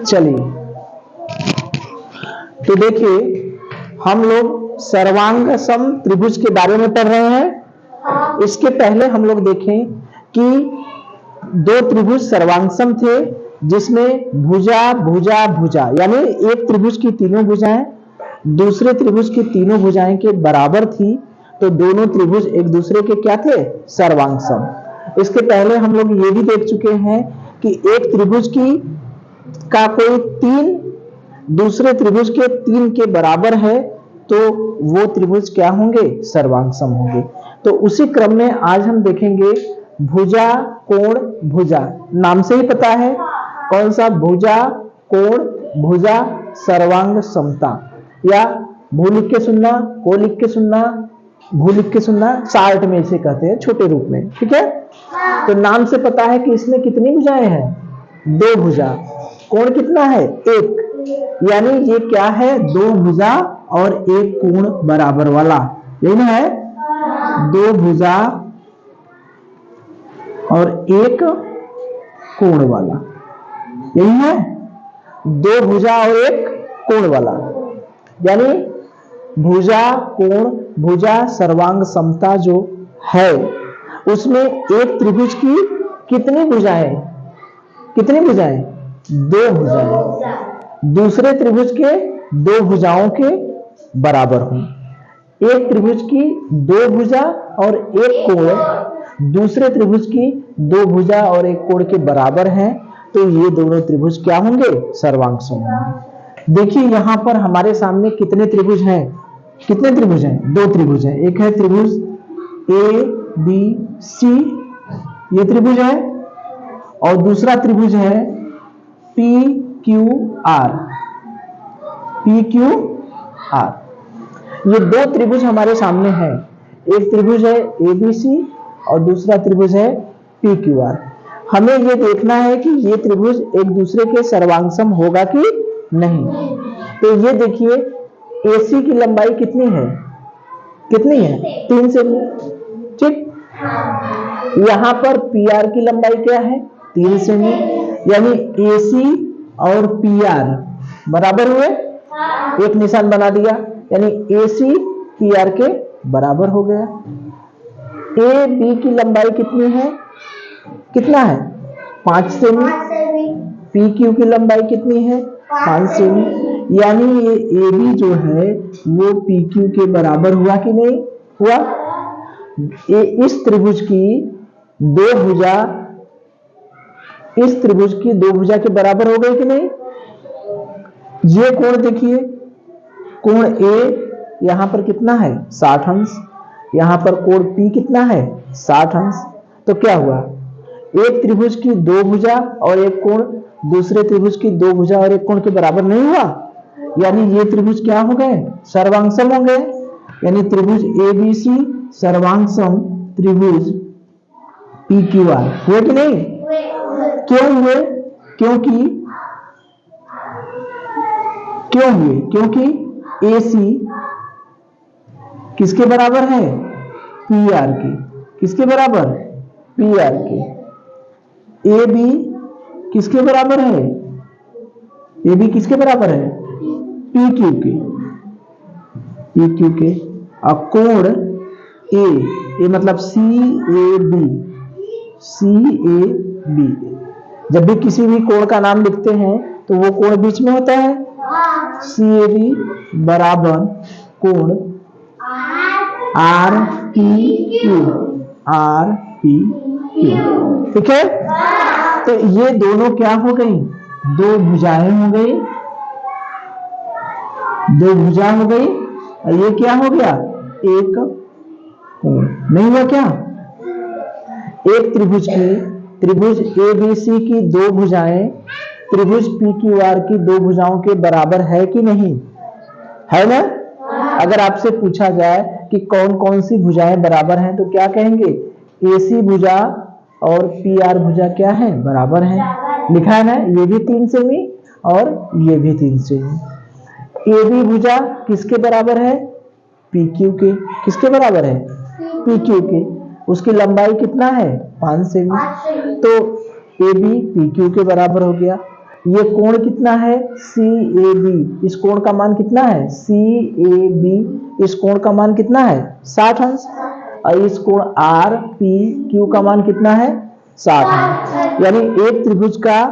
चलिए, तो देखिए हम लोग सर्वांग सम त्रिभुज के बारे में पढ़ रहे हैं। इसके पहले हम लोग देखें कि दो त्रिभुज सर्वांग सम थे, जिसमें भुजा भुजा भुजा यानी एक त्रिभुज की तीनों भुजाएं दूसरे त्रिभुज की तीनों भुजाएं के बराबर थी, तो दोनों त्रिभुज एक दूसरे के क्या थे? सर्वांग सम। इसके पहले हम लोग ये भी देख चुके हैं कि एक त्रिभुज की का कोई तीन दूसरे त्रिभुज के तीन के बराबर है तो वो त्रिभुज क्या होंगे? सर्वांग सम होंगे। तो उसी क्रम में आज हम देखेंगे भुजा कोण भुजा। नाम से ही पता है कौन सा? भुजा कोण भुजा सर्वांग समता, या भू लिख के सुनना, को लिख के सुनना, भू लिख के सुनना, चार्ट में इसे कहते हैं छोटे रूप में। ठीक है, तो नाम से पता है कि इसमें कितनी भुजाएं हैं? दो भुजा। कोण कितना है? एक। यानी ये क्या है? दो भुजा और एक कोण बराबर वाला, यही ना है? दो भुजा और एक कोण वाला, यही है? दो भुजा और एक कोण वाला, यानी भुजा कोण भुजा सर्वांग समता जो है उसमें एक त्रिभुज की कितनी भुजाएं? कितनी भुजाएं? दो भुजाएं दूसरे त्रिभुज के दो भुजाओं के बराबर हो। एक त्रिभुज की दो भुजा और एक कोण दूसरे त्रिभुज की दो भुजा और एक कोण के बराबर हैं, तो ये दोनों त्रिभुज क्या होंगे? सर्वांग सम होंगे। देखिए यहां पर हमारे सामने कितने त्रिभुज हैं? कितने त्रिभुज हैं? दो त्रिभुज हैं। एक है त्रिभुज ए बी सी, ये त्रिभुज है, और दूसरा त्रिभुज है P Q R. P Q R, ये दो त्रिभुज हमारे सामने हैं। एक त्रिभुज है ए बी सी और दूसरा त्रिभुज है पी क्यू आर। हमें ये देखना है कि ये त्रिभुज एक दूसरे के सर्वांग सम होगा कि नहीं। तो ये देखिए AC की लंबाई कितनी है? कितनी है? 3 सेमी। ठीक, यहां पर PR की लंबाई क्या है? 3 सेमी। यानी AC और PR बराबर हुए, एक निशान बना दिया, यानी AC PR के बराबर हो गया। AB की लंबाई कितनी है? कितना है? 5 सेमी। PQ की लंबाई कितनी है? 5 सेमी। यानी ये AB जो है वो PQ के बराबर हुआ कि नहीं हुआ? ये इस त्रिभुज की दो भुजा इस त्रिभुज की दो भुजा के बराबर हो गई कि नहीं? ये कोण देखिए, कोण A यहां पर कितना है? 60 अंश। यहां पर कोण P कितना है? 60 अंश। तो क्या हुआ? एक त्रिभुज की दो भुजा और एक कोण दूसरे त्रिभुज की दो भुजा और एक कोण के बराबर नहीं हुआ, यानी ये त्रिभुज क्या हो गए? सर्वांग सम हो गए। यानी त्रिभुज ABC सर्वांग सम त्रिभुज PQR हुए कि नहीं? क्यों हुए? क्यों हुए? क्योंकि AC किसके बराबर है? PR के। किसके बराबर? PR के। AB किसके बराबर है? AB किसके बराबर है? PQ के। PQ के। और कोण A, ये मतलब CAB। CAB, जब भी किसी भी कोण का नाम लिखते हैं तो वो कोण बीच में होता है। CAB बराबर कोण RPQ। ठीक है, तो ये दोनों क्या हो गई? दो भुजाएं हो गई। दो भुजा हो गई और ये क्या हो गया? एक कोण। नहीं हुआ क्या? एक त्रिभुज ABC की दो भुजाएं त्रिभुज PQR की दो भुजाओं के बराबर है कि नहीं? है ना? अगर आपसे पूछा जाए कि कौन कौन सी भुजाएं बराबर हैं तो क्या कहेंगे? AC भुजा और PR भुजा क्या है? बराबर है। लिखा है ना, ये भी 3 सेमी और ये भी 3 सेमी। AB भुजा किसके बराबर है? PQ के। किसके बराबर है? PQ के। उसकी लंबाई कितना है? 5 सेमी। तो ए बी पी क्यू के बराबर हो गया। ये कोण कितना है सी ए बी, इस कोण का मान कितना है सी ए बी, इस कोण का मान कितना है 60 अंश। और इस कोण आर पी क्यू का मान कितना है 60 अंश। यानी एक त्रिभुज का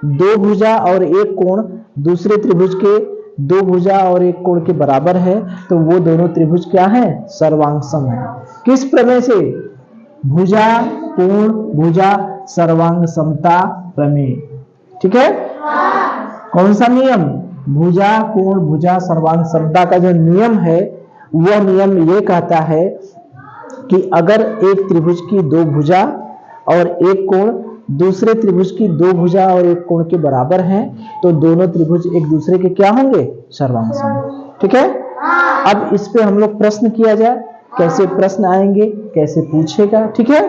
दो भुजा और एक कोण दूसरे त्रिभुज के दो भुजा और एक कोण के बराबर है, तो वो दोनों त्रिभुज क्या है सर्वांगसम है। किस प्रमेय से? भुजा कोण भुजा सर्वांग समता प्रमेय। ठीक है, कौन सा नियम? भुजा कोण भुजा सर्वांग समता का जो नियम है वह नियम ये कहता है कि अगर एक त्रिभुज की दो भुजा और एक कोण दूसरे त्रिभुज की दो भुजा और एक कोण के बराबर हैं, तो दोनों त्रिभुज एक दूसरे के क्या होंगे सर्वांगसम। ठीक है, अब इस पे हम लोग प्रश्न किया जाए, कैसे प्रश्न आएंगे, कैसे पूछेगा। ठीक है,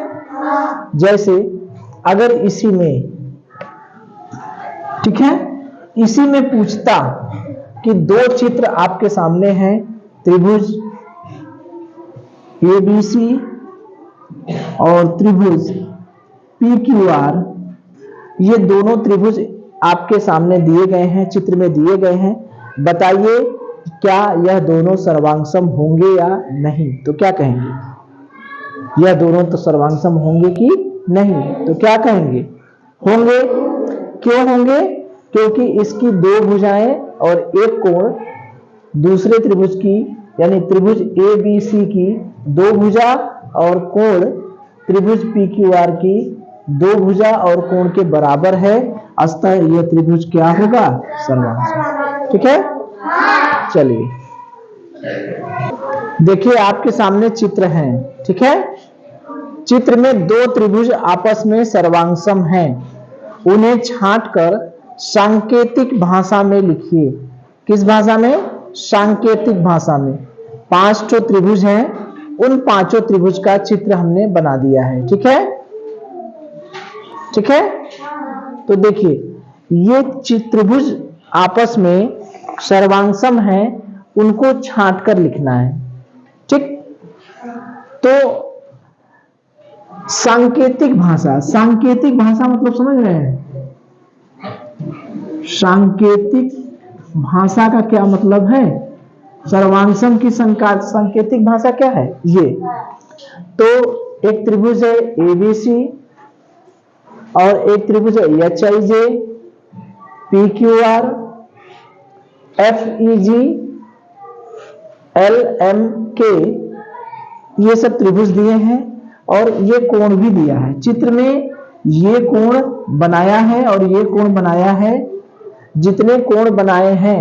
जैसे अगर इसी में, ठीक है, इसी में पूछता कि दो चित्र आपके सामने हैं, त्रिभुज एबीसी और त्रिभुज PQR, ये दोनों त्रिभुज आपके सामने दिए गए हैं, चित्र में दिए गए हैं, बताइए क्या यह दोनों सर्वांगसम होंगे या नहीं। तो क्या कहेंगे? यह दोनों तो सर्वांगसम होंगे कि नहीं? तो क्या कहेंगे? होंगे। क्यों होंगे? क्योंकि इसकी दो भुजाएं और एक कोण दूसरे त्रिभुज की यानी त्रिभुज ABC की दो भुजा और कोण त्रिभुज PQR की दो भुजा और कोण के बराबर है, अतः यह त्रिभुज क्या होगा सर्वांगसम। ठीक है, चलिए देखिए आपके सामने चित्र हैं। ठीक है, चित्र में दो त्रिभुज आपस में सर्वांगसम हैं, उन्हें छांटकर सांकेतिक भाषा में लिखिए। किस भाषा में? सांकेतिक भाषा में। 5 त्रिभुज हैं, उन 5 त्रिभुज का चित्र हमने बना दिया है। ठीक है, ठीक है, तो देखिए ये त्रिभुज आपस में सर्वांगसम है, उनको छांटकर लिखना है। ठीक, तो सांकेतिक भाषा, सांकेतिक भाषा मतलब समझ रहे हैं? सांकेतिक भाषा का क्या मतलब है? सर्वांगसम की सांकेतिक भाषा क्या है? ये तो एक त्रिभुज है ABC और एक त्रिभुज है HIJ, PQR, FEG, LMK, ये सब त्रिभुज दिए हैं और ये कोण भी दिया है। चित्र में ये कोण बनाया है और ये कोण बनाया है। जितने कोण बनाए हैं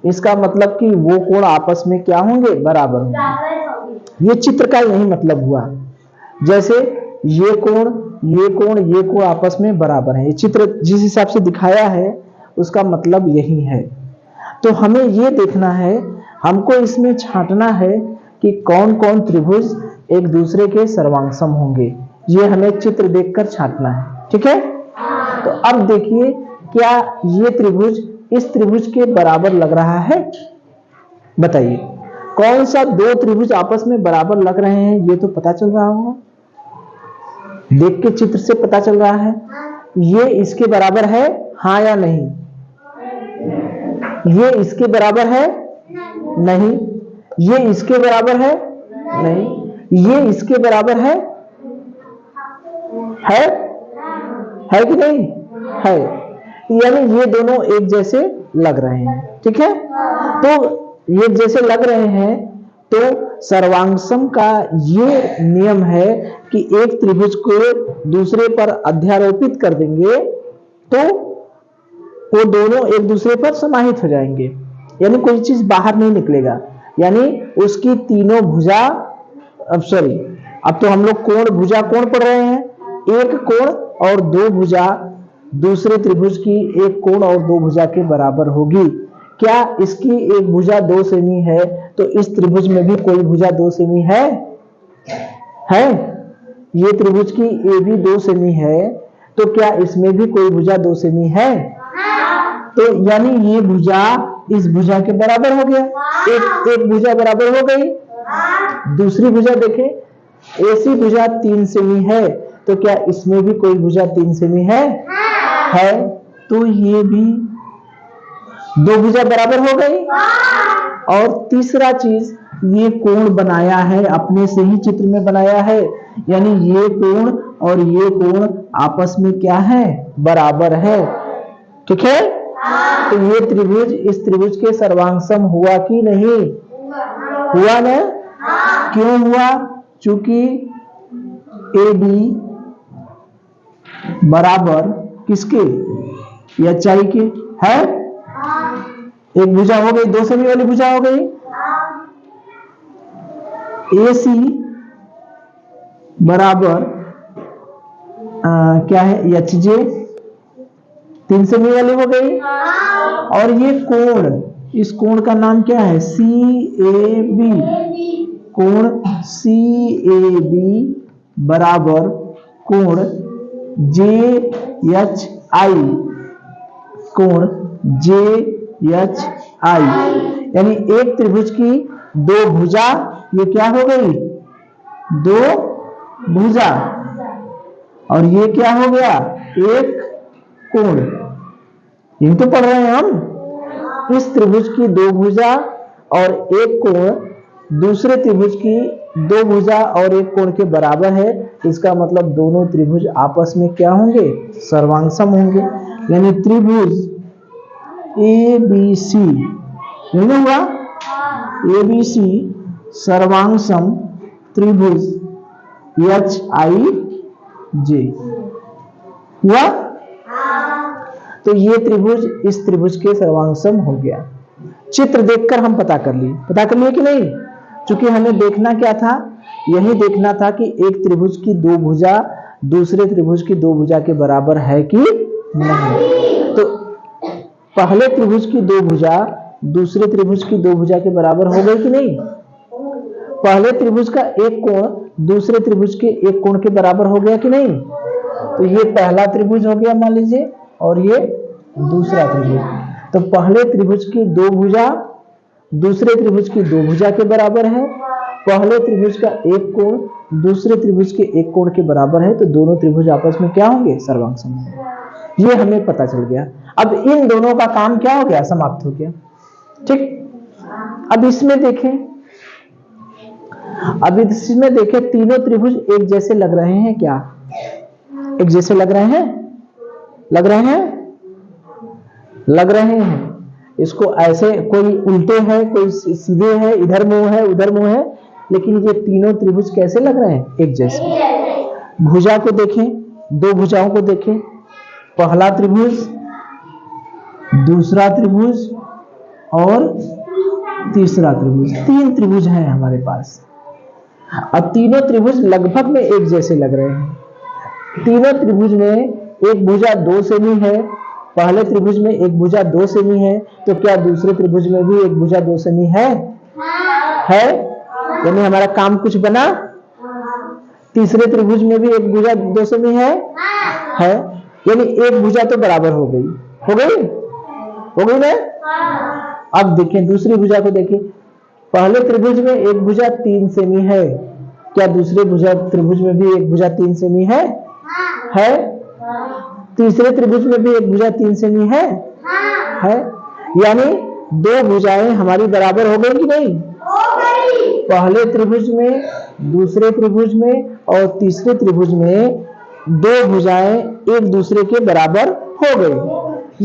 इसका मतलब कि वो कोण आपस में क्या होंगे? बराबर होंगे। ये चित्र का यही मतलब हुआ। जैसे ये कोण ये कोण ये कोण आपस में बराबर है, ये चित्र जिस हिसाब से दिखाया है उसका मतलब यही है। तो हमें ये देखना है, हमको इसमें छांटना है कि कौन कौन त्रिभुज एक दूसरे के सर्वांगसम होंगे। ये हमें चित्र देखकर छांटना है। ठीक है, तो अब देखिए क्या ये त्रिभुज इस त्रिभुज के बराबर लग रहा है? बताइए कौन सा दो त्रिभुज आपस में बराबर लग रहे हैं? ये तो पता चल रहा होगा, देख के चित्र से पता चल रहा है। ये इसके बराबर है हाँ या नहीं? ये इसके बराबर है नहीं। ये इसके बराबर है नहीं। ये इसके बराबर है है कि नहीं है? यानी ये दोनों एक जैसे लग रहे हैं। ठीक है, तो ये जैसे लग रहे हैं तो सर्वांगसम का ये नियम है कि एक त्रिभुज को दूसरे पर अध्यारोपित कर देंगे तो वो दोनों एक दूसरे पर समाहित हो जाएंगे, यानी कोई चीज बाहर नहीं निकलेगा। यानी उसकी तीनों भुजा, अब तो हम लोग कोण भुजा कोण पढ़ रहे हैं। एक कोण और दो भुजा दूसरे त्रिभुज की एक कोण और दो भुजा के बराबर होगी। क्या इसकी एक भुजा 2 सेमी है तो इस त्रिभुज में भी कोई भुजा 2 सेमी है? ये त्रिभुज की AB 2 सेमी है तो क्या इसमें भी कोई भुजा 2 सेमी है? तो यानी ये भुजा इस भुजा के बराबर हो गया, एक भुजा बराबर हो गई। दूसरी भुजा देखें, AC भुजा 3 सेमी है तो क्या इसमें भी कोई भुजा 3 सेमी है? है, तो ये भी दो भुजा बराबर हो गई। और तीसरा चीज, ये कोण बनाया है, अपने से ही चित्र में बनाया है, यानी ये कोण और ये कोण आपस में क्या है, बराबर है। ठीक है, तो ये त्रिभुज इस त्रिभुज के सर्वांग हुआ कि नहीं हुआ ना? क्यों हुआ? चूंकि ए बी बराबर किसके, एचआई के है। एक भुजा हो गई, दो सेमी वाली भुजा हो गई। ए सी बराबर क्या है, एच जे, तीन सेमी वाली हो गई। और ये कोण, इस कोण का नाम क्या है, सी ए बी। कोण सी ए बी बराबर कोण जे एच आई, कोण जे एच आई, यानी एक त्रिभुज की दो भुजा, ये क्या हो गई, दो भुजा, और ये क्या हो गया, एक कोण। यही तो पढ़ रहे हैं हम। इस त्रिभुज की दो भुजा और एक कोण दूसरे त्रिभुज की दो भुजा और एक कोण के बराबर है। इसका मतलब दोनों त्रिभुज आपस में क्या होंगे, सर्वांग होंगे। यानी त्रिभुज ए बी सी, नहीं हुआ, ए बी सी सर्वांग त्रिभुज एच आई जे हुआ। तो ये त्रिभुज इस त्रिभुज के सर्वांग हो गया। चित्र देखकर हम पता कर लिए कि नहीं? चूंकि हमें देखना क्या था, यही देखना था कि एक त्रिभुज की दो भुजा दूसरे त्रिभुज की दो भुजा के बराबर है कि नहीं। तो पहले त्रिभुज की दो भुजा दूसरे त्रिभुज की दो भुजा के बराबर हो गई कि नहीं? पहले त्रिभुज का एक कोण दूसरे त्रिभुज के एक कोण के बराबर हो गया कि नहीं? तो ये पहला त्रिभुज हो गया मान लीजिए, और ये दूसरा त्रिभुज। तो पहले त्रिभुज की दो भुजा दूसरे त्रिभुज की दो भुजा के बराबर है, पहले त्रिभुज का एक कोण दूसरे त्रिभुज के एक कोण के बराबर है, तो दोनों त्रिभुज आपस में क्या होंगे, सर्वांग होंगे। ये हमें पता चल गया। अब इन दोनों का काम क्या हो गया, समाप्त हो गया। ठीक, अब इसमें देखें, तीनों त्रिभुज एक जैसे लग रहे हैं क्या? एक जैसे लग रहे हैं। इसको ऐसे, कोई उल्टे है, कोई सीधे है, इधर मुंह है उधर मुंह है, लेकिन ये तीनों त्रिभुज कैसे लग रहे हैं, एक जैसे। भुजा को देखें, दो भुजाओं को देखें, पहला त्रिभुज दूसरा त्रिभुज और तीसरा त्रिभुज, तीन त्रिभुज हैं हमारे पास। अब तीनों त्रिभुज लगभग में एक जैसे लग रहे हैं। तीनों त्रिभुज में एक भुजा 2 सेमी है, पहले त्रिभुज में एक भुजा 2 सेमी है, तो क्या दूसरे त्रिभुज में भी एक भुजा 2 सेमी है? यानी हमारा काम कुछ बना। तीसरे त्रिभुज में भी एक भुजा 2 सेमी है, यानी एक भुजा तो बराबर हो गई ना? अब देखें दूसरी भुजा को देखें, पहले त्रिभुज में एक भुजा 3 सेमी है, क्या दूसरे त्रिभुज में भी एक भुजा 3 सेमी है? तीसरे त्रिभुज में भी एक भुजा 3 सेमी है? यानी दो भुजाएं हमारी बराबर हो गई कि नहीं? पहले त्रिभुज में, दूसरे त्रिभुज में और तीसरे त्रिभुज में दो भुजाएं एक दूसरे के बराबर हो गई।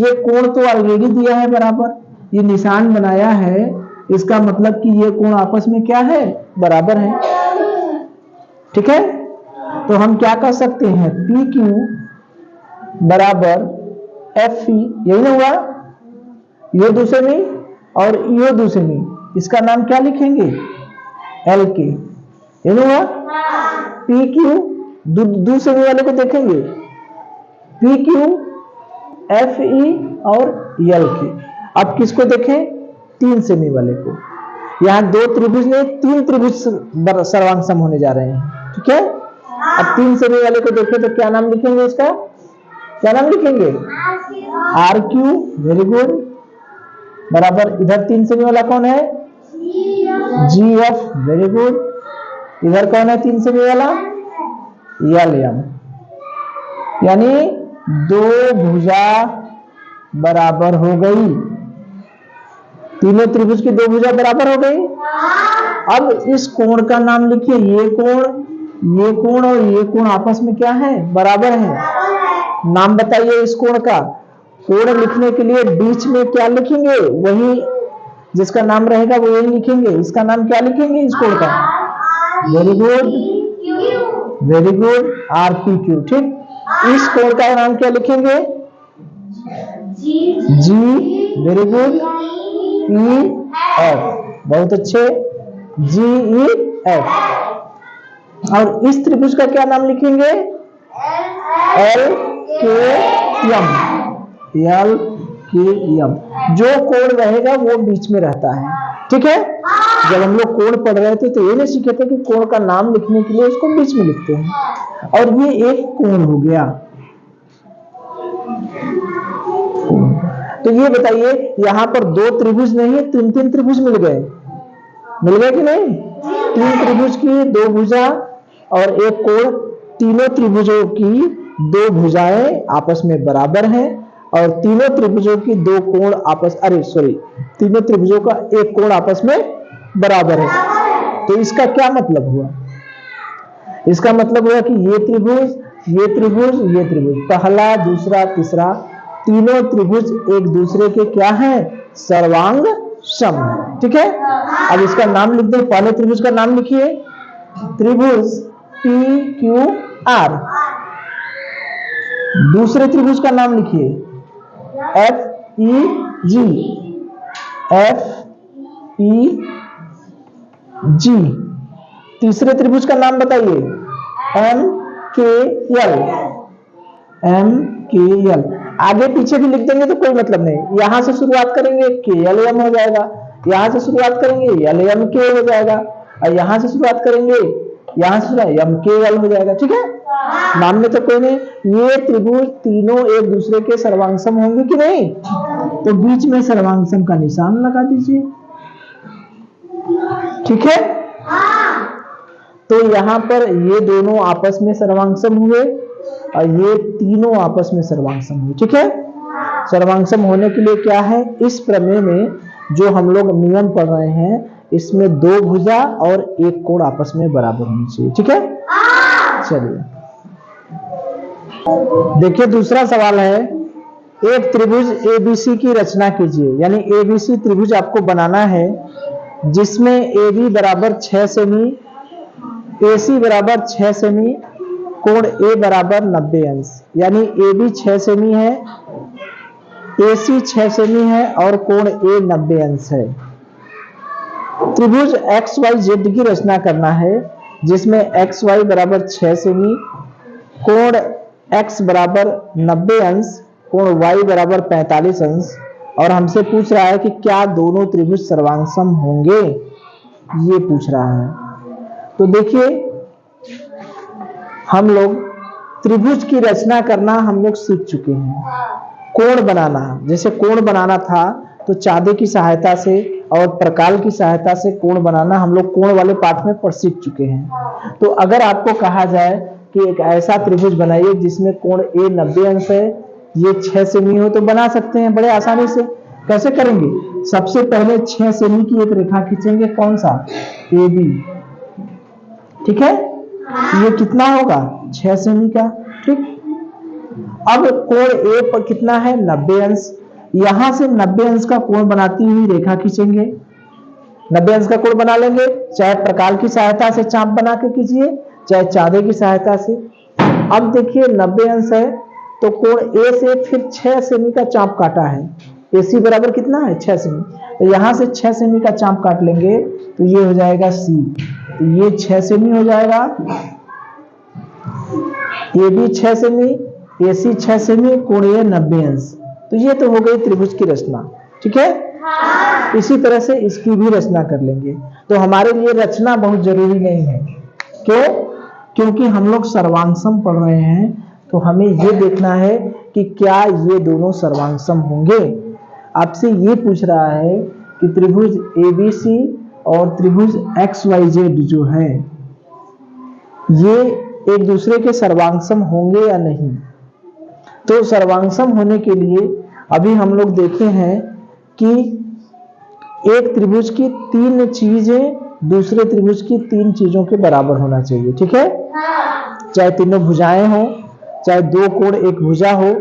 ये कोण तो ऑलरेडी दिया है बराबर, ये निशान बनाया है, इसका मतलब कि ये कोण आपस में क्या है, बराबर है। ठीक है, तो हम क्या कर सकते हैं, पी क्यू बराबर एफ पी, यही ना हुआ, ये 2 सेमी और ये 2 सेमी, इसका नाम क्या लिखेंगे, एल के, यही ना हुआ। पी क्यू 2 सेमी वाले को देखेंगे, पी क्यू एफ ई और एल के। अब किसको देखें, 3 सेमी वाले को। यहां 2 त्रिभुज ने 3 त्रिभुज सर्वांग होने जा रहे हैं। ठीक है, अब 3 सेमी वाले को देखें तो क्या नाम लिखेंगे, इसका क्या नाम लिखेंगे, आर क्यू, वेरी गुड, बराबर इधर 3 सेमी वाला कौन है, जी एफ, वेरी गुड, इधर कौन है 3 सेमी वाला, एल एम। यानी दो भुजा बराबर हो गई। तीनों त्रिभुज की दो भुजा बराबर हो गई। अब इस कोण का नाम लिखिए। ये कोण और ये कोण आपस में क्या है? बराबर है। नाम बताइए इस कोण का। कोण लिखने के लिए बीच में क्या लिखेंगे? वही जिसका नाम रहेगा वो यही लिखेंगे। इसका नाम क्या लिखेंगे इस कोण का? Very good, very good, RPQ। ठीक, इस कोण का नाम क्या लिखेंगे? G। Very good, EF। बहुत अच्छे, GEF। और इस त्रिभुज का क्या नाम लिखेंगे? LKM। LKM। जो कोण रहेगा वो बीच में रहता है। ठीक है, जब हम लोग कोण पढ़ रहे थे तो ये नहीं सीखे थे कि कोण का नाम लिखने के लिए उसको बीच में लिखते हैं। और ये एक कोण हो गया। तो ये बताइए, यहां पर दो त्रिभुज नहीं है, तीन तीन त्रिभुज मिल गए कि नहीं? तीन त्रिभुज की दो भुजा और एक कोण। तीनों त्रिभुजों की दो भुजाएं आपस में बराबर हैं और तीनों त्रिभुजों की दो कोण तीनों त्रिभुजों का एक कोण आपस में बराबर है। तो इसका क्या मतलब हुआ? इसका मतलब हुआ कि ये त्रिभुज, ये त्रिभुज, ये त्रिभुज, पहला, दूसरा, तीसरा, तीनों त्रिभुज एक दूसरे के क्या है? सर्वांग सम है। ठीक है, अब इसका नाम लिख दो। पहले त्रिभुज का नाम लिखिए, त्रिभुज PQR। दूसरे त्रिभुज का नाम लिखिए, FEG। तीसरे त्रिभुज का नाम बताइए, MKL। आगे पीछे भी लिख देंगे तो कोई मतलब नहीं। यहां से शुरुआत करेंगे KLM हो जाएगा, यहां से शुरुआत करेंगे LMK हो जाएगा, और यहां से शुरुआत करेंगे यहां से MKL हो जाएगा। ठीक है, नाम में तो कोई नहीं। ये त्रिभुज तीनों एक दूसरे के सर्वांगसम होंगे कि नहीं? तो बीच में सर्वांगसम का निशान लगा दीजिए। ठीक है, तो यहां पर ये दोनों आपस में सर्वांगसम हुए और ये तीनों आपस में सर्वांगसम हुए। ठीक है, सर्वांगसम होने के लिए क्या है? इस प्रमेय में जो हम लोग नियम पढ़ रहे हैं, इसमें दो भुजा और एक कोण आपस में बराबर होनी चाहिए। ठीक है, चलिए देखिए, दूसरा सवाल है, एक त्रिभुज ABC की रचना कीजिए। यानी ABC त्रिभुज आपको बनाना है जिसमें AB बराबर 6 सेमी, AC बराबर 6 सेमी, कोण A बराबर 90 अंश। यानी AB 6 सेमी है, AC 6 सेमी है और कोण A 90 अंश है। त्रिभुज XYZ की रचना करना है जिसमें XY बराबर 6 सेमी, कोण X बराबर 90 अंश, कोण Y बराबर 45 अंश। और हमसे पूछ रहा है कि क्या दोनों त्रिभुज सर्वांगसम होंगे, ये पूछ रहा है। तो देखिए, हम लोग त्रिभुज की रचना करना हम लोग सीख चुके हैं। कोण बनाना, जैसे कोण बनाना था तो चांदे की सहायता से और प्रकाल की सहायता से कोण बनाना हम लोग कोण वाले पाठ में पढ़ सीख चुके हैं। तो अगर आपको कहा जाए कि एक ऐसा त्रिभुज बनाइए जिसमें कोण A 90 अंश है, ये 6 सेमी हो, तो बना सकते हैं बड़े आसानी से। कैसे करेंगे? सबसे पहले 6 सेमी की एक रेखा खींचेंगे। कौन सा? AB। ठीक है, ये कितना होगा? 6 सेमी का। ठीक, अब कोण A पर कितना है? 90 अंश। यहां से 90 अंश का कोण बनाती हुई रेखा खींचेंगे। 90 अंश का कोण बना लेंगे, चाहे प्रकाल की सहायता से चाप बना के कीजिए, चाहे चांदे की सहायता से। अब देखिए 90 अंश है तो कोण A से फिर 6 सेमी का चाप काटा है। AC बराबर कितना है? 6 सेमी। तो यहां से 6 सेमी का चाप काट लेंगे तो ये हो जाएगा C। तो ये 6 सेमी हो जाएगा, AB 6 सेमी, AC 6 सेमी, कोण A 90 अंश। तो ये तो हो गई त्रिभुज की रचना। ठीक है, इसी तरह से इसकी भी रचना कर लेंगे। तो हमारे लिए रचना बहुत जरूरी नहीं है। क्यों? क्योंकि हम लोग सर्वांगसम पढ़ रहे हैं, तो हमें ये देखना है कि क्या ये दोनों सर्वांगसम होंगे। आपसे ये पूछ रहा है कि त्रिभुज ABC और त्रिभुज XYZ जो है, ये एक दूसरे के सर्वांगसम होंगे या नहीं। तो सर्वांगसम होने के लिए अभी हम लोग देखे हैं कि एक त्रिभुज की 3 चीजें दूसरे त्रिभुज की 3 चीजों के बराबर होना चाहिए, ठीक है। चाहे तीनों भुजाएं हो, चाहे 2 कोण एक भुजा हो।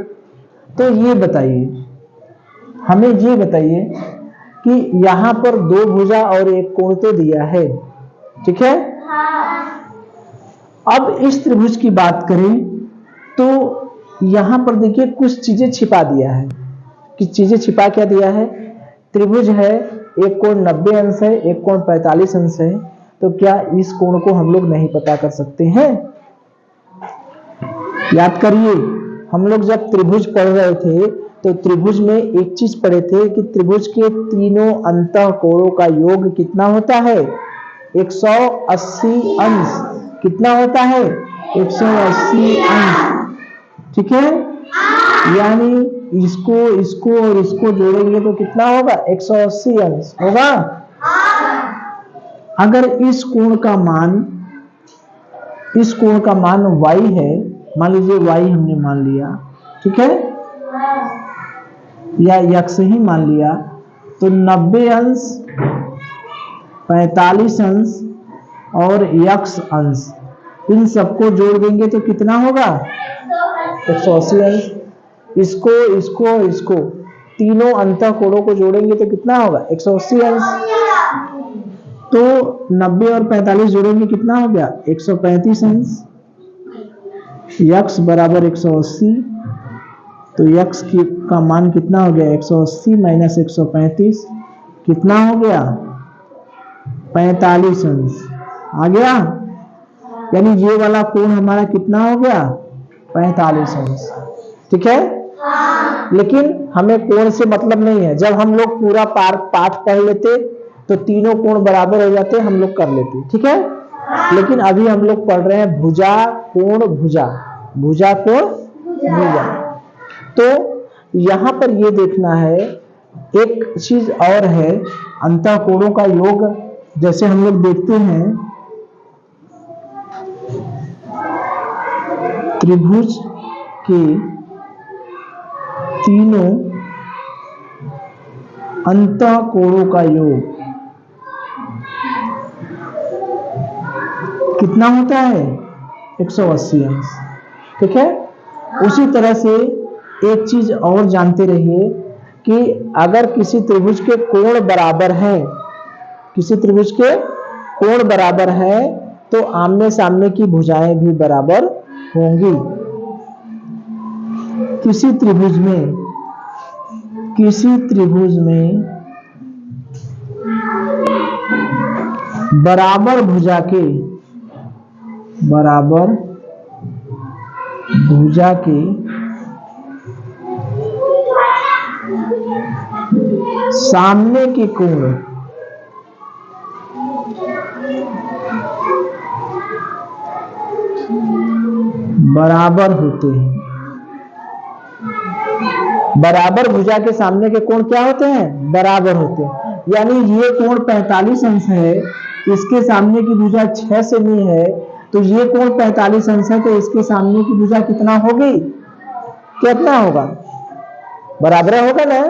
तो ये बताइए, हमें ये बताइए कि यहां पर 2 भुजा और एक कोण तो दिया है, ठीक है। अब इस त्रिभुज की बात करें तो यहां पर देखिए कुछ चीजें छिपा दिया है। किस चीजें छिपा क्या दिया है? त्रिभुज है, एक कोण 90 अंश है, एक कोण 45 अंश है। तो क्या इस कोण को हम लोग नहीं पता कर सकते हैं? याद करिए, हम लोग जब त्रिभुज पढ़ रहे थे तो त्रिभुज में एक चीज पढ़े थे कि त्रिभुज के तीनों अंतः कोणों का योग कितना होता है? 180 अंश। कितना होता है? 180 अंश, ठीक है। यानी इसको और इसको जोड़ेंगे तो कितना होगा? 180 अंश होगा। अगर इस कोण का मान y है, मान लीजिए y हमने मान लिया, ठीक है, या x ही मान लिया, तो 90 अंश, 45 अंश और x अंश, इन सबको जोड़ देंगे तो कितना होगा? 180 अंश। इसको तीनों अंतः कोणों को जोड़ेंगे तो कितना होगा? 180 अंश। तो 90 और 45 जोड़ेंगे कितना हो गया? 135 अंश। x बराबर 180, तो x का मान कितना हो गया? 180 माइनस 135 कितना हो गया? 45 अंश आ गया। यानी ये वाला कोण हमारा कितना हो गया? 45 अंश, ठीक है। लेकिन हमें कोण से मतलब नहीं है। जब हम लोग पूरा पाठ पढ़ लेते तो तीनों कोण बराबर हो जाते, हम लोग कर लेते, ठीक है। लेकिन अभी हम लोग पढ़ रहे हैं भुजा कोण भुजा, भुजा कोण भुजा। तो यहां पर ये देखना है, एक चीज और है, अंतः कोणों का योग। जैसे हम लोग देखते हैं त्रिभुज के तीनों अंतः कोणों का योग कितना होता है? 180 अंश, ठीक है। उसी तरह से एक चीज और जानते रहिए कि अगर किसी त्रिभुज के कोण बराबर है, किसी त्रिभुज के कोण बराबर है तो आमने सामने की भुजाएं भी बराबर होंगी। किसी त्रिभुज में बराबर भुजा के सामने के कोण बराबर होते हैं। बराबर भुजा के सामने के कोण क्या होते हैं? बराबर होते हैं। यानी ये कोण 45 अंश है, इसके सामने की भुजा 6 सेमी है, तो ये कोण 45 अंश है, तो इसके सामने की भुजा कितना होगी? कितना होगा? बराबर होगा ना।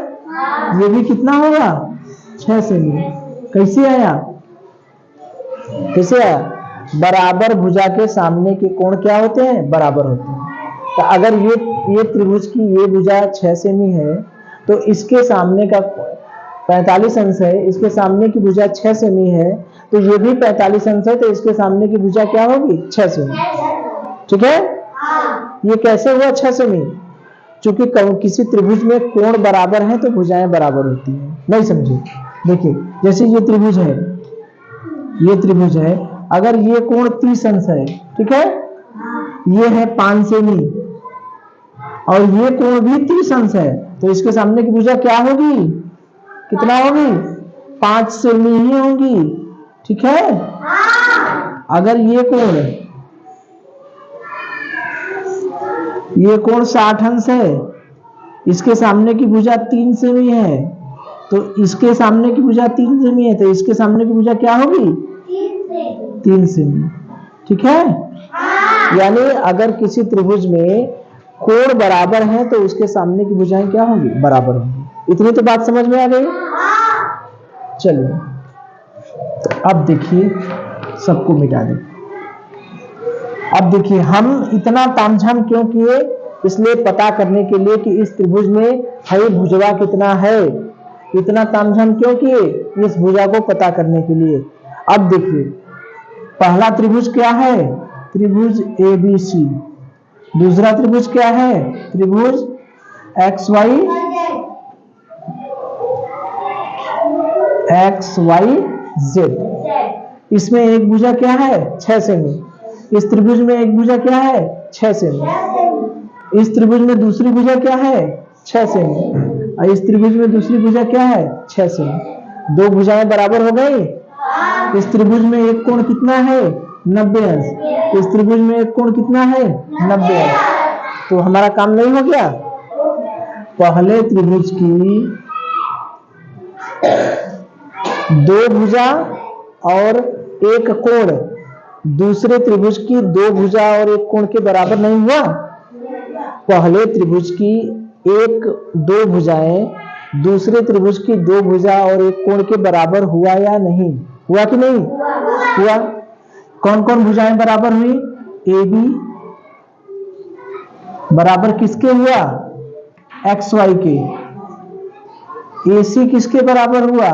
ये भी कितना होगा? 6 सेमी। कैसे आया? बराबर भुजा के सामने के कोण क्या होते हैं? बराबर होते हैं। तो अगर ये त्रिभुज की ये भुजा 6 सेमी है, तो इसके सामने का 45 अंश है, इसके सामने की भुजा 6 सेमी है, तो ये भी 45 अंश है, तो इसके सामने की भुजा क्या होगी? 6 सेमी, ठीक है। ये कैसे हुआ 6 सेमी? चूंकि किसी त्रिभुज में कोण बराबर है तो भुजाएं बराबर होती हैं। नहीं समझे? देखिए, जैसे ये त्रिभुज है, अगर ये कोण 30 अंश है, ठीक है, ये है 5 सेमी और ये कोण भी 30 अंश है, तो इसके सामने की भुजा क्या होगी? कितना होगी? 5 सेमी ही होगी, ठीक है। अगर ये कोण 60 अंश है, इसके सामने की भुजा 3 सेमी है, तो इसके सामने की भुजा 3 सेमी है, तो इसके सामने की भुजा क्या होगी? 3 सेमी, ठीक है। यानी अगर किसी त्रिभुज में कोण बराबर है तो उसके सामने की भुजाएं क्या होंगी? बराबर होंगी। इतनी तो बात समझ में आ गई। चलिए तो अब देखिए, सबको मिटा दें। अब देखिए हम इतना तामझाम क्यों किए? इसलिए पता करने के लिए कि इस त्रिभुज में है भुजवा कितना है। इतना तामझाम क्यों किए? इस भुजा को पता करने के लिए। अब देखिए पहला त्रिभुज क्या है? त्रिभुज ABC। दूसरा त्रिभुज क्या है? त्रिभुज XYZ। इसमें एक भुजा क्या है? 6 सेमी। इस त्रिभुज में एक भुजा क्या है? 6 सेमी। इस त्रिभुज में दूसरी भुजा क्या है? 6 सेमी। और इस त्रिभुज में दूसरी भुजा क्या है? 6 सेमी। दो भुजाएं बराबर हो गई। इस त्रिभुज में एक कोण कितना है? 90 अंश। इस त्रिभुज में एक कोण कितना है? 90 अंश। तो हमारा काम नहीं हो गया? पहले त्रिभुज की दो भुजा और एक कोण दूसरे त्रिभुज की दो भुजा और एक कोण के बराबर नहीं हुआ? पहले त्रिभुज की दो भुजाएं दूसरे त्रिभुज की दो भुजा और एक कोण के बराबर हुआ या नहीं हुआ? कि नहीं हुआ? कौन कौन भुजाएं बराबर हुई? AB बराबर किसके हुआ? XY के। AC किसके बराबर हुआ?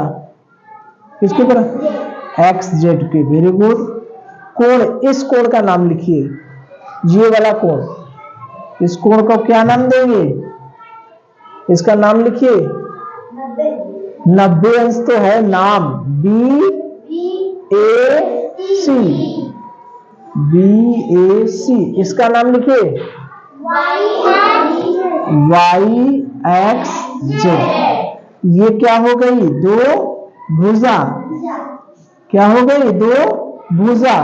किसके बराबर? XZ के। Very good. कोण, इस कोण का नाम लिखिए, ये वाला कोण। इस कोण को क्या नाम देंगे? इसका नाम लिखिए 90 अंश तो है नाम, BAC। इसका नाम लिखिए YXZ। ये क्या हो गई? दो भुजा। क्या हो गई? दो भुजा।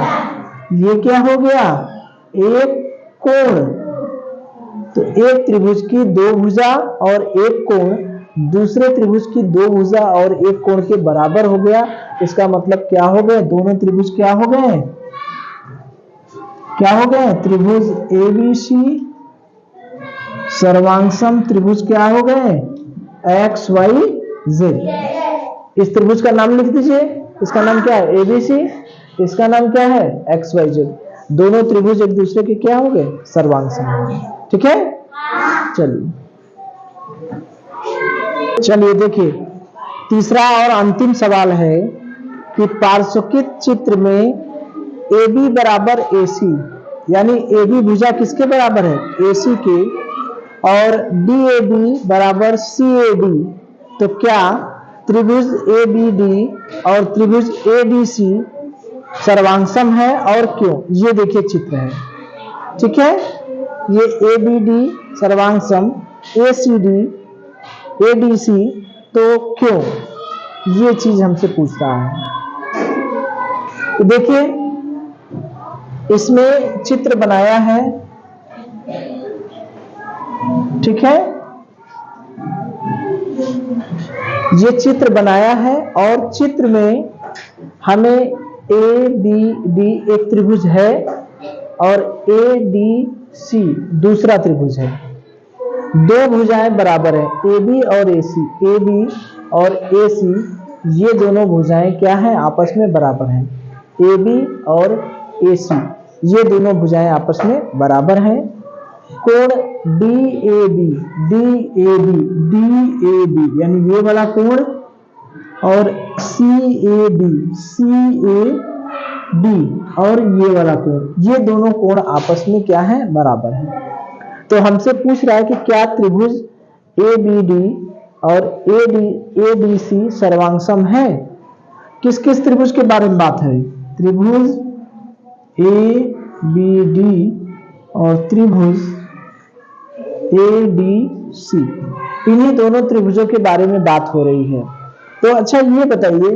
ये क्या हो गया? एक कोण। तो एक त्रिभुज की दो भुजा और एक कोण दूसरे त्रिभुज की दो भुजा और एक कोण के बराबर हो गया। इसका मतलब क्या हो गए? दोनों त्रिभुज क्या हो गए? क्या हो गए? त्रिभुज ABC सर्वांगसम त्रिभुज क्या हो गए? XYZ। इस त्रिभुज का नाम लिख दीजिए। इसका नाम क्या है? ABC। इसका नाम क्या है? XYZ। दोनों त्रिभुज एक दूसरे के क्या हो गए? सर्वांगसम। ठीक है। चलिए देखिए तीसरा और अंतिम सवाल है कि पार्श्वकित चित्र में AB बराबर AC, यानी AB भुजा किसके बराबर है? AC के, और DAB बराबर CAD। तो क्या त्रिभुज ABD और त्रिभुज ADC सर्वांगसम है और क्यों? ये देखिए चित्र है। ठीक है, ये ABD सर्वांगसम, ACD ADC, तो क्यों? ये चीज हमसे पूछ रहा है। तो देखिए इसमें चित्र बनाया है। ठीक है, ये चित्र बनाया है और चित्र में हमें ABD एक त्रिभुज है और ADC दूसरा त्रिभुज है। दो भुजाएं बराबर है, AB और AC। AB और AC ये दोनों भुजाएं क्या हैं? आपस में बराबर हैं। AB और AC ये दोनों भुजाएं आपस में बराबर हैं। कोण DAB यानी ये वाला कोण और CAD और ये वाला कोण, ये दोनों कोण आपस में क्या है? बराबर है। तो हमसे पूछ रहा है कि क्या त्रिभुज ABD और ADC सर्वांगसम है? किस किस त्रिभुज के बारे में बात है? त्रिभुज ABD और त्रिभुज ADC, इन्हीं दोनों त्रिभुजों के बारे में बात हो रही है। तो अच्छा ये बताइए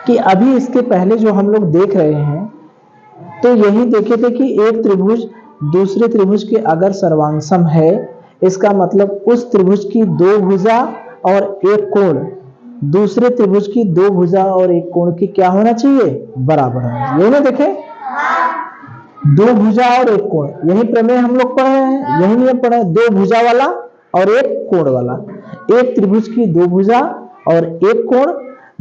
कि अभी इसके पहले जो हम लोग देख रहे हैं तो यही देखे थे कि एक त्रिभुज दूसरे त्रिभुज के अगर सर्वांगसम है, इसका मतलब उस त्रिभुज की दो भुजा और एक कोण दूसरे त्रिभुज की दो भुजा और एक कोण की क्या होना चाहिए? बराबर होना चाहिए। ये ना देखे दो भुजा और एक कोण, यही प्रमेय हम लोग पढ़े हैं, यही नियम पढ़े हैं। दो भुजा वाला और एक कोण वाला, एक त्रिभुज की दो भुजा और एक कोण,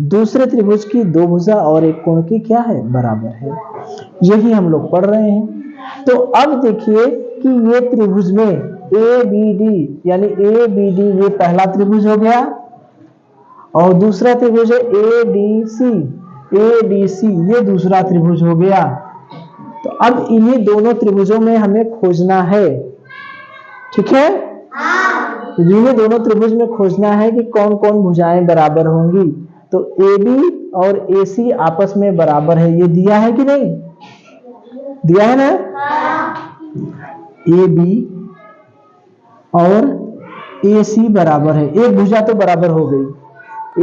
दूसरे त्रिभुज की दो भुजा और एक कोण की क्या है, बराबर है। यही हम लोग पढ़ रहे हैं। तो अब देखिए कि ये त्रिभुज में ए बी डी, यानी ए बी डी ये पहला त्रिभुज हो गया और दूसरा त्रिभुज है ए डी सी ये दूसरा त्रिभुज हो गया। तो अब इन्हीं दोनों त्रिभुजों में हमें खोजना है, ठीक है। तो इन्हीं दोनों त्रिभुज में खोजना है कि कौन कौन भुजाएं बराबर होंगी। तो ए बी और ए सी आपस में बराबर है, ये दिया है कि नहीं, दिया है ना। ए बी और ए सी बराबर है, एक भुजा तो बराबर हो गई।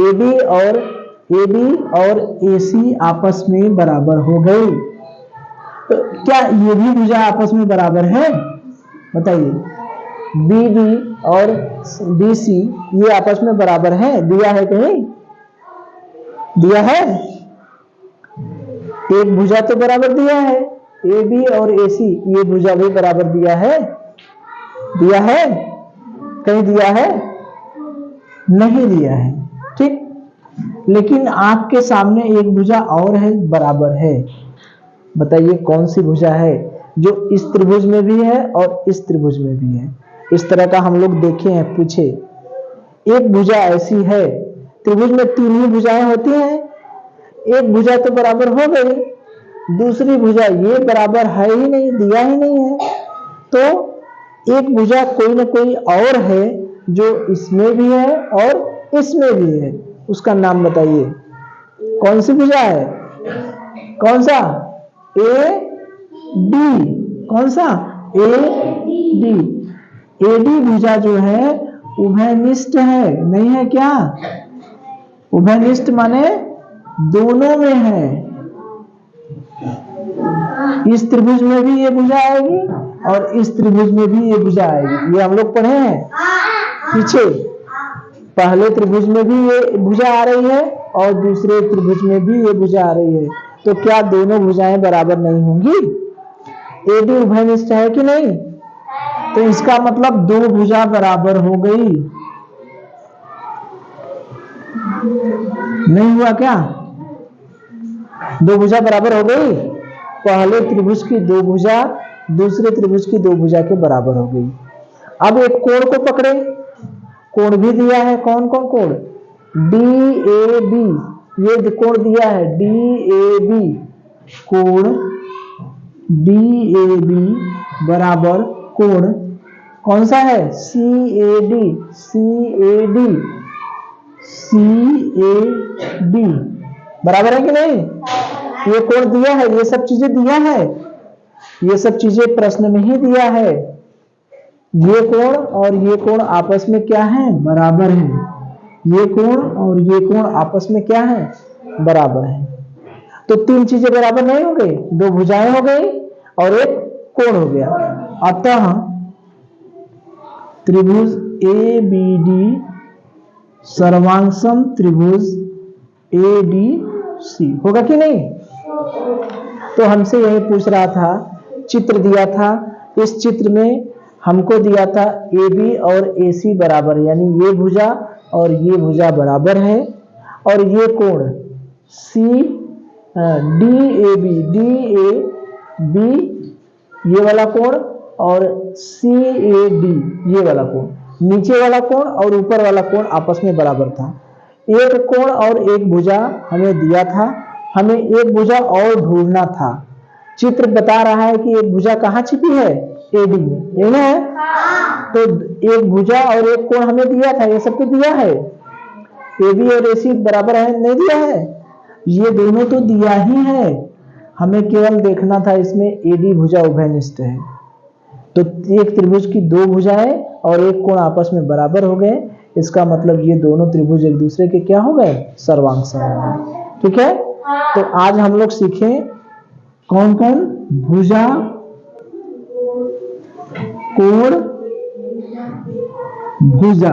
ए बी और ए सी आपस में बराबर हो गई। तो क्या ये भी भुजा आपस में बराबर है, बताइए। बी डी और बी सी ये आपस में बराबर है, दिया है कहीं, दिया है। एक भुजा तो बराबर दिया है, ए बी और ए सी ये भुजा भी बराबर दिया है, दिया है कहीं, दिया है नहीं, दिया है, ठीक। लेकिन आपके सामने एक भुजा और है, बराबर है। बताइए कौन सी भुजा है जो इस त्रिभुज में भी है और इस त्रिभुज में भी है। इस तरह का हम लोग देखे हैं, पूछे। एक भुजा ऐसी है, त्रिभुज में तीन ही भुजाएं होती हैं, एक भुजा तो बराबर हो गई, दूसरी भुजा ये बराबर है ही नहीं, दिया ही नहीं है। तो एक भुजा कोई ना कोई और है जो इसमें भी है और इसमें भी है, उसका नाम बताइए। कौन सी भुजा है, कौन सा, ए डी, कौन सा, ए डी। ए डी भुजा जो है उभयनिष्ठ है, नहीं है क्या। उभयनिष्ठ माने दोनों में है, इस त्रिभुज में भी ये भुजा आएगी और इस त्रिभुज में भी ये भुजा आएगी। ये हम लोग पढ़े हैं पीछे, पहले त्रिभुज में भी ये भुजा आ रही है और दूसरे त्रिभुज में भी ये भुजा आ रही है। तो क्या दोनों भुजाएं बराबर नहीं होंगी, ए डी उभयनिष्ठ है कि नहीं। तो इसका मतलब दो भुजा बराबर हो गई, नहीं हुआ क्या, दो भुजा बराबर हो गई। पहले त्रिभुज की दो भुजा दूसरे त्रिभुज की दो भुजा के बराबर हो गई। अब एक कोण को पकड़े, कोण भी दिया है, कौन कौन कोण, डी ए बी, ये कोण दिया है डी ए बी, कोण डी ए बी बराबर कोण कौन सा है, सी ए डी, बराबर है कि नहीं। ये कोण दिया है, ये सब चीजें दिया है, ये सब चीजें प्रश्न में ही दिया है। ये कोण और ये कोण आपस में क्या है, बराबर है। ये कोण और ये कोण आपस में क्या है, बराबर है। तो तीन चीजें बराबर नहीं हो गई, दो भुजाएं हो गई और एक कोण हो गया। अतः त्रिभुज ए बी डी सर्वांगसम त्रिभुज ए डी सी होगा कि नहीं। तो हमसे यही पूछ रहा था, चित्र दिया था, इस चित्र में हमको दिया था ए बी और ए सी बराबर, यानी ये भुजा और ये भुजा बराबर है, और ये कोण सी डी ए बी ये वाला कोण और सी ए डी ये वाला कोण, नीचे वाला कोण और ऊपर वाला कोण आपस में बराबर था। एक कोण और एक भुजा हमें दिया था, हमें एक भुजा और ढूंढना था। चित्र बता रहा है कि एक भुजा कहाँ छिपी है, ए डी में, यही ना है। तो एक भुजा और एक कोण हमें दिया था, ये सब तो दिया है। ए बी और ए सी बराबर है, नहीं दिया है, ये दोनों तो दिया ही है। हमें केवल देखना था इसमें ए डी भुजा उभयनिष्ठ है। तो एक त्रिभुज की दो भुजाएं और एक कोण आपस में बराबर हो गए, इसका मतलब ये दोनों त्रिभुज एक दूसरे के क्या हो गए, सर्वांगसम हो गए। ठीक है। तो आज हम लोग सीखें कौन कौन, भुजा, कोण, भुजा,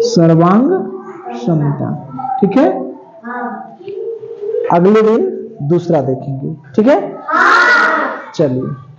सर्वांग समता। ठीक है। अगले दिन दूसरा देखेंगे, ठीक है? चलिए।